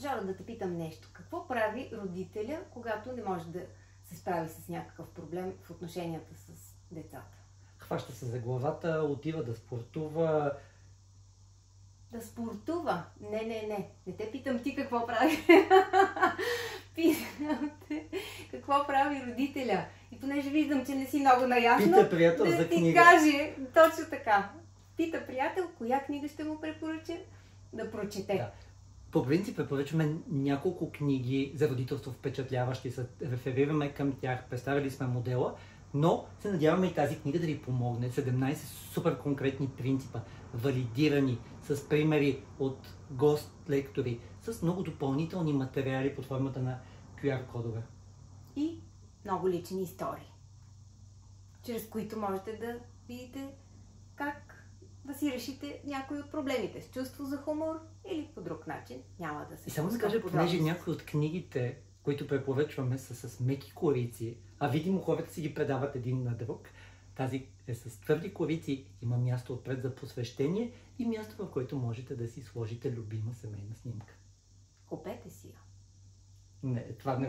Жоро, да те питам нещо. Какво прави родителя, когато не може да се справи с някакъв проблем в отношенията с децата? Хваща се за главата, отива да спортува. Да спортува? Не те питам ти какво прави. Питам те какво прави родителя. И понеже виждам, че не си много наясно, Пита приятел да за ти книга. каже точно така. Пита приятел, коя книга ще му препоръча да прочете. Да. По принцип препоръчваме няколко книги за родителство впечатляващи, се реферираме към тях, представили сме модела, но се надяваме и тази книга да ви помогне. 17 супер конкретни принципа, валидирани, с примери от гост-лектори, с много допълнителни материали под формата на QR-кодове. И много лични истории, чрез които можете да видите как да си решите някои от проблемите с чувство за хумор или по друг начин. Няма да се... И само да кажа, понеже някои от книгите, които препоръчваме, са с меки корици, а видимо хората си ги предават един на друг, тази е с твърди корици, има място отпред за посвещение и място, в което можете да си сложите любима семейна снимка. Купете си я. Не, това не